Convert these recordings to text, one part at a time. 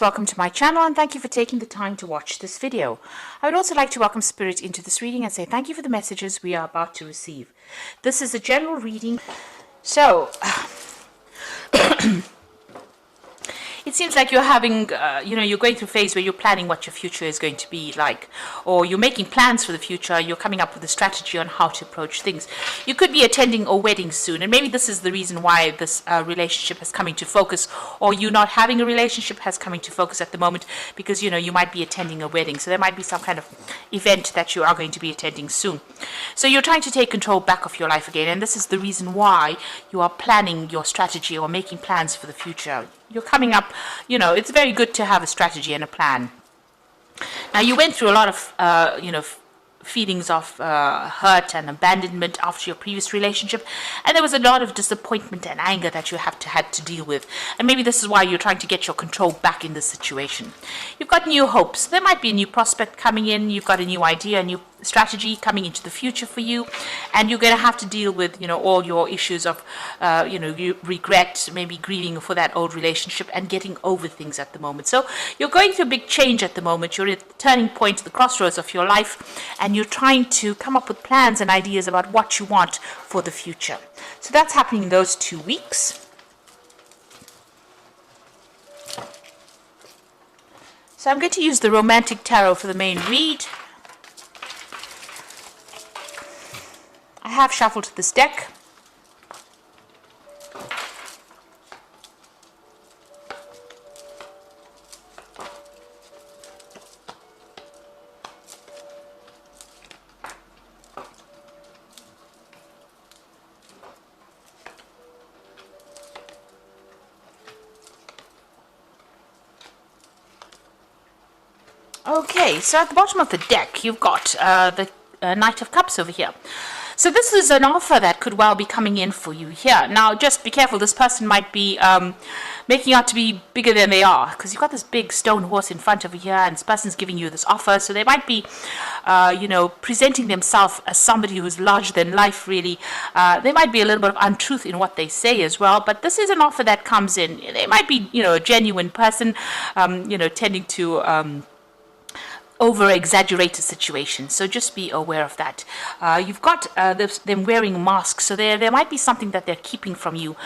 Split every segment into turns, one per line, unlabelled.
Welcome to my channel and thank you for taking the time to watch this video. I would also like to welcome Spirit into this reading and say thank you for the messages we are about to receive. This is a general reading. So, it seems like you're having, you're going through a phase where you're planning what your future is going to be like, or you're making plans for the future, you're coming up with a strategy on how to approach things. You could be attending a wedding soon, and maybe this is the reason why this relationship has come into focus, or you not having a relationship has come into focus at the moment, because, you might be attending a wedding, so there might be some kind of event that you are going to be attending soon. So you're trying to take control back of your life again, and this is the reason why you are planning your strategy or making plans for the future. You're coming up, it's very good to have a strategy and a plan. Now, you went through a lot of, feelings of hurt and abandonment after your previous relationship, and there was a lot of disappointment and anger that you had to deal with, and maybe this is why you're trying to get your control back in this situation. You've got new hopes. There might be a new prospect coming in. You've got a new idea, a new strategy coming into the future for you, and you're going to have to deal with all your issues of you regret, maybe grieving for that old relationship and getting over things at the moment. So you're going through a big change at the moment. You're at the turning point, the crossroads of your life, and you're trying to come up with plans and ideas about what you want for the future. So that's happening in those 2 weeks. So I'm going to use the Romantic Tarot for the main read. I have shuffled this deck. Okay, so at the bottom of the deck, you've got the Knight of Cups over here. So this is an offer that could well be coming in for you here. Now, just be careful. This person might be making out to be bigger than they are, because you've got this big stone horse in front over here, and this person's giving you this offer. So they might be, presenting themselves as somebody who's larger than life, really. They might be a little bit of untruth in what they say as well, but this is an offer that comes in. They might be, a genuine person, tending to over-exaggerated situation, so just be aware of that. You've got them wearing masks, so there might be something that they're keeping from you.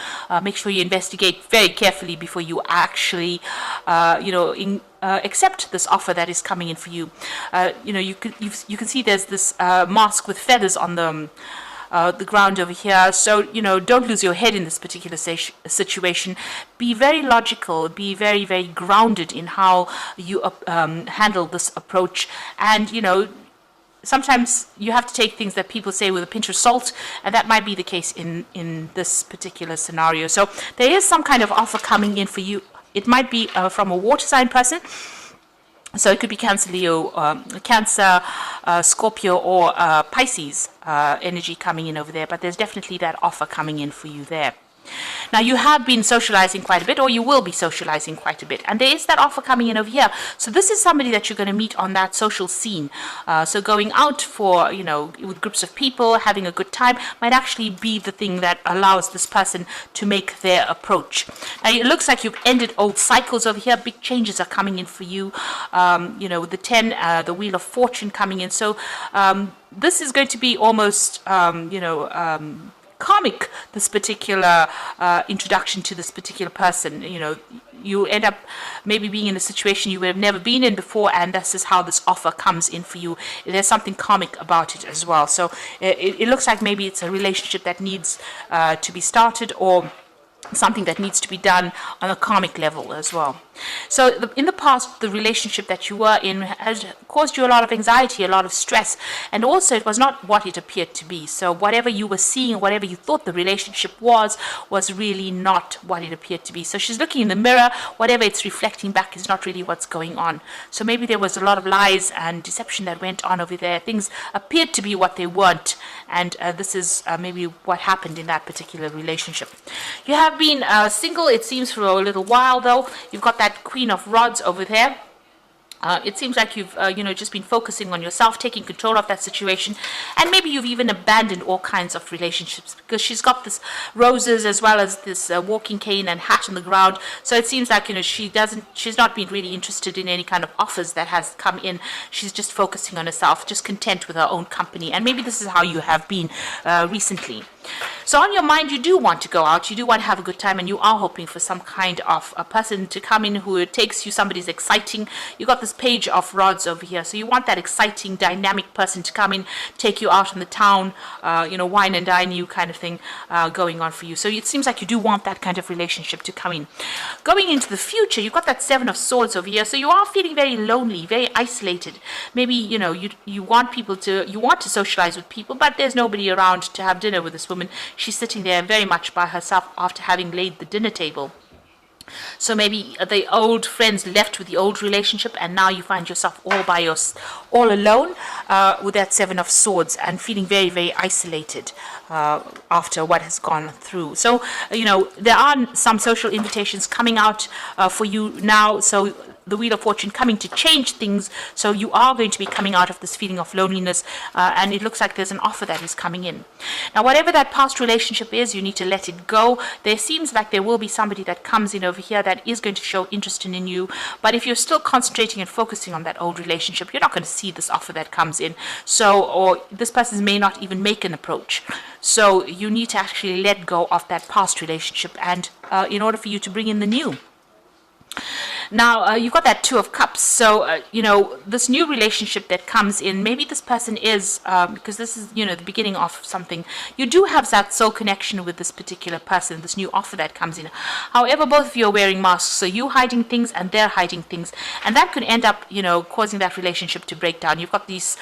Make sure you investigate very carefully before you actually accept this offer that is coming in for you. You can see there's this mask with feathers on the ground over here. So, don't lose your head in this particular situation. Be very logical, be very, very grounded in how you handle this approach. And, sometimes you have to take things that people say with a pinch of salt, and that might be the case in this particular scenario. So there is some kind of offer coming in for you. It might be from a water sign person. So it could be Cancer, Leo, Cancer, Scorpio, or Pisces energy coming in over there. But there's definitely that offer coming in for you there. Now, you have been socializing quite a bit, or you will be socializing quite a bit, and there is that offer coming in over here. So this is somebody that you're going to meet on that social scene. So going out for, with groups of people, having a good time, might actually be the thing that allows this person to make their approach. Now, it looks like you've ended old cycles over here. Big changes are coming in for you. With the 10, the Wheel of Fortune coming in. So this is going to be almost, karmic, this particular introduction to this particular person. You end up maybe being in a situation you would have never been in before, and this is how this offer comes in for you. There's something karmic about it as well. So it looks like maybe it's a relationship that needs to be started, or something that needs to be done on a karmic level as well. So in the past, the relationship that you were in has caused you a lot of anxiety, a lot of stress, and also it was not what it appeared to be. So whatever you were seeing, whatever you thought the relationship was really not what it appeared to be. So she's looking in the mirror, whatever it's reflecting back is not really what's going on. So maybe there was a lot of lies and deception that went on over there. Things appeared to be what they weren't, and this is maybe what happened in that particular relationship. You have been single, it seems, for a little while, though. You've got that Queen of Rods over there. It seems like you've, just been focusing on yourself, taking control of that situation, and maybe you've even abandoned all kinds of relationships because she's got this roses as well as this walking cane and hat on the ground. So it seems like she's not been really interested in any kind of offers that has come in. She's just focusing on herself, just content with her own company, and maybe this is how you have been recently. So on your mind, you do want to go out, you do want to have a good time, and you are hoping for some kind of a person to come in who takes you, somebody's exciting. You got this page of rods over here, so you want that exciting, dynamic person to come in, take you out in the town, wine and dine you kind of thing going on for you. So it seems like you do want that kind of relationship to come in. Going into the future, you've got that Seven of Swords over here, so you are feeling very lonely, very isolated. Maybe, you want to socialize with people, but there's nobody around to have dinner with this woman. She's sitting there very much by herself after having laid the dinner table. So maybe the old friends left with the old relationship, and now you find yourself all alone with that Seven of Swords and feeling very, very isolated after what has gone through. So, there are some social invitations coming out for you now. So the Wheel of Fortune coming to change things. So you are going to be coming out of this feeling of loneliness, and it looks like there's an offer that is coming in. Now, whatever that past relationship is, you need to let it go. There seems like there will be somebody that comes in over here that is going to show interest in you, but if you're still concentrating and focusing on that old relationship, you're not going to see this offer that comes in. So, or this person may not even make an approach. So you need to actually let go of that past relationship, and in order for you to bring in the new. Now, you've got that Two of Cups. So, this new relationship that comes in, maybe this person is, because this is, the beginning of something. You do have that soul connection with this particular person, this new offer that comes in. However, both of you are wearing masks. So you hiding things and they're hiding things. And that could end up, causing that relationship to break down. You've got these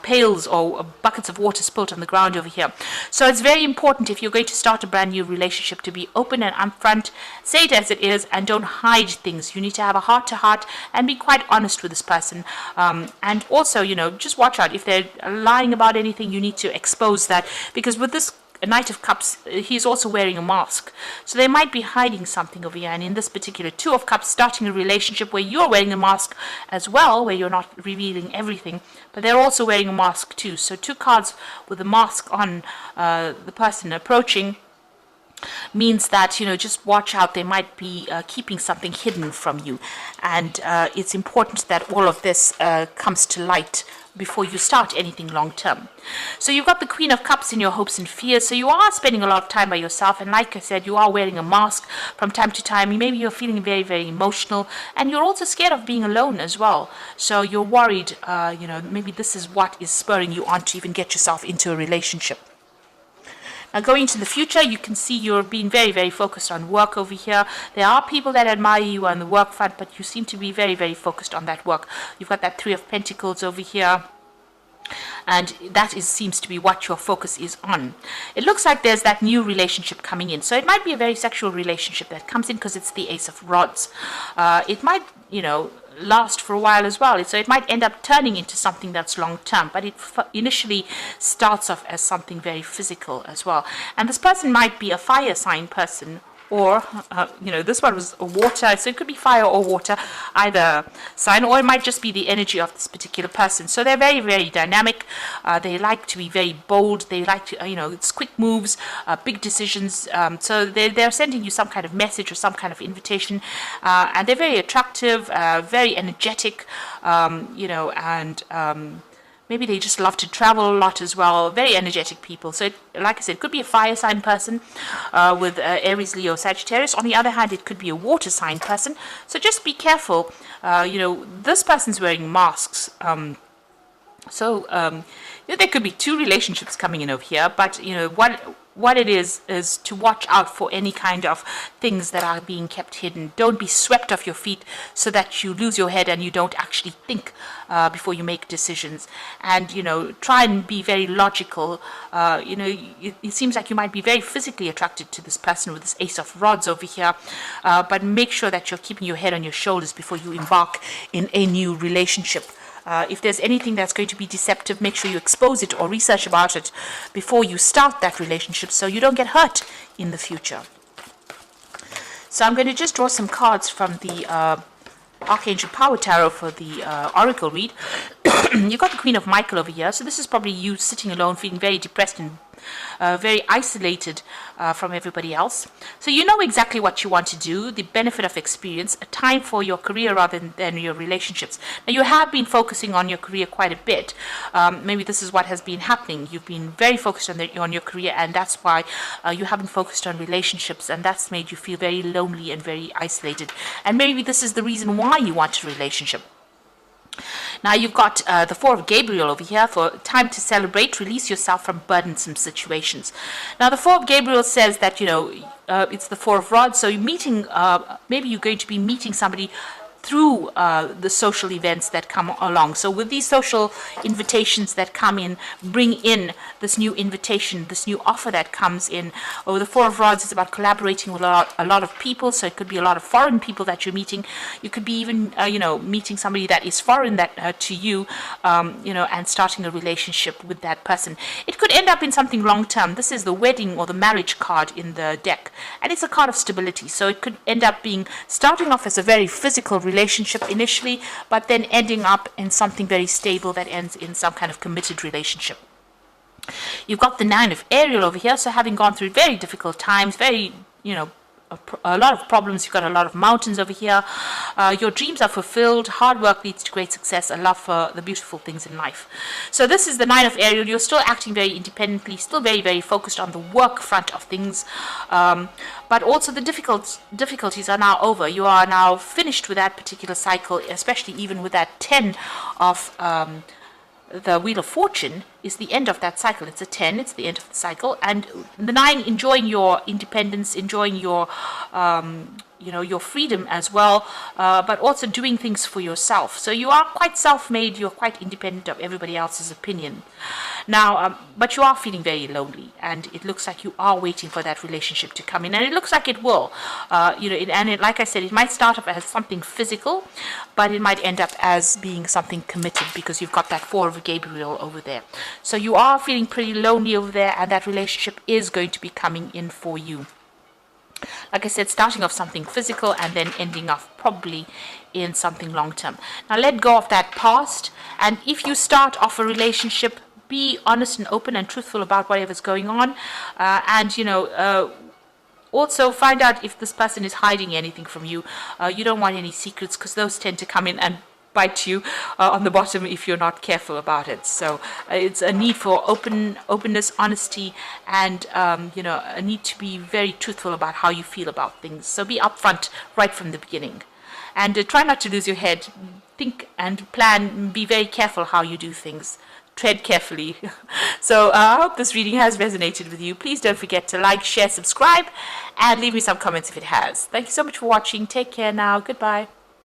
pails or buckets of water spilt on the ground over here. So it's very important, if you're going to start a brand new relationship, to be open and upfront, say it as it is, and don't hide things. You need to have a heart-to-heart and be quite honest with this person. And also, just watch out. If they're lying about anything, you need to expose that, because with this Knight of Cups, he's also wearing a mask. So they might be hiding something over here. And in this particular Two of Cups, starting a relationship where you're wearing a mask as well, where you're not revealing everything, but they're also wearing a mask too. So two cards with a mask on the person approaching means that, just watch out. They might be keeping something hidden from you. And it's important that all of this comes to light before you start anything long term. So you've got the Queen of Cups in your hopes and fears. So you are spending a lot of time by yourself, and like I said, you are wearing a mask from time to time. Maybe you're feeling very, very emotional, and you're also scared of being alone as well. So you're worried, maybe this is what is spurring you on to even get yourself into a relationship. Now, going into the future, you can see you're being very, very focused on work over here. There are people that admire you on the work front, but you seem to be very, very focused on that work. You've got that Three of Pentacles over here, and that seems to be what your focus is on. It looks like there's that new relationship coming in. So it might be a very sexual relationship that comes in because it's the Ace of Rods. It might, last for a while as well. So it might end up turning into something that's long term, but it initially starts off as something very physical as well. And this person might be a fire sign person, or this one was water, so it could be fire or water, either sign, or it might just be the energy of this particular person. So they're very, very dynamic. They like to be very bold. They like to, it's quick moves, big decisions. So they're sending you some kind of message or some kind of invitation, and they're very attractive, very energetic, and maybe they just love to travel a lot as well. Very energetic people. So, like I said, it could be a fire sign person with Aries, Leo, Sagittarius. On the other hand, it could be a water sign person. So just be careful. This person's wearing masks. There could be two relationships coming in over here. But, what it is to watch out for any kind of things that are being kept hidden. Don't be swept off your feet so that you lose your head and you don't actually think before you make decisions. And, try and be very logical. It seems like you might be very physically attracted to this person with this Ace of Rods over here. But make sure that you're keeping your head on your shoulders before you embark in a new relationship. If there's anything that's going to be deceptive, make sure you expose it or research about it before you start that relationship so you don't get hurt in the future. So I'm going to just draw some cards from the Archangel Power Tarot for the Oracle read. You've got the Queen of Michael over here. So this is probably you sitting alone, feeling very depressed and very isolated from everybody else. So you know exactly what you want to do, the benefit of experience, a time for your career rather than your relationships. Now you have been focusing on your career quite a bit. Maybe this is what has been happening. You've been very focused on your career, and that's why you haven't focused on relationships, and that's made you feel very lonely and very isolated. And maybe this is the reason why you want a relationship. Now you've got the Four of Gabriel over here for time to celebrate, release yourself from burdensome situations. Now the Four of Gabriel says that, it's the Four of Rods, so you're meeting, maybe you're going to be meeting somebody through the social events that come along. So with these social invitations that come in, bring in this new invitation, this new offer that comes in. Or the Four of Rods is about collaborating with a lot of people. So it could be a lot of foreign people that you're meeting. You could be even, meeting somebody that is foreign that to you, and starting a relationship with that person. It could end up in something long term. This is the wedding or the marriage card in the deck, and it's a card of stability. So it could end up being starting off as a very physical relationship initially, but then ending up in something very stable that ends in some kind of committed relationship. You've got the Nine of Ariel over here, so having gone through very difficult times, very, a lot of problems, you've got a lot of mountains over here. Your dreams are fulfilled, hard work leads to great success, a love for the beautiful things in life. So this is the Nine of Ariel. You're still acting very independently, still very, very focused on the work front of things, but also the difficulties are now over. You are now finished with that particular cycle, especially even with that 10 of the Wheel of Fortune is the end of that cycle. It's a 10, it's the end of the cycle. And the 9, enjoying your independence, enjoying your, your freedom as well, but also doing things for yourself. So you are quite self-made, you're quite independent of everybody else's opinion. Now, but you are feeling very lonely, and it looks like you are waiting for that relationship to come in, and it looks like it will. Like I said, it might start off as something physical, but it might end up as being something committed, because you've got that Four of Gabriel over there. So you are feeling pretty lonely over there, and that relationship is going to be coming in for you. Like I said, starting off something physical and then ending off probably in something long-term. Now let go of that past, and if you start off a relationship, be honest and open and truthful about whatever's going on, also find out if this person is hiding anything from you. You don't want any secrets, because those tend to come in and bite you on the bottom if you're not careful about it. So it's a need for openness, honesty, and a need to be very truthful about how you feel about things. So be upfront right from the beginning, and try not to lose your head. Think and plan. Be very careful how you do things. Tread carefully. So I hope this reading has resonated with you. Please don't forget to like, share, subscribe, and leave me some comments if it has. Thank you so much for watching. Take care now. Goodbye.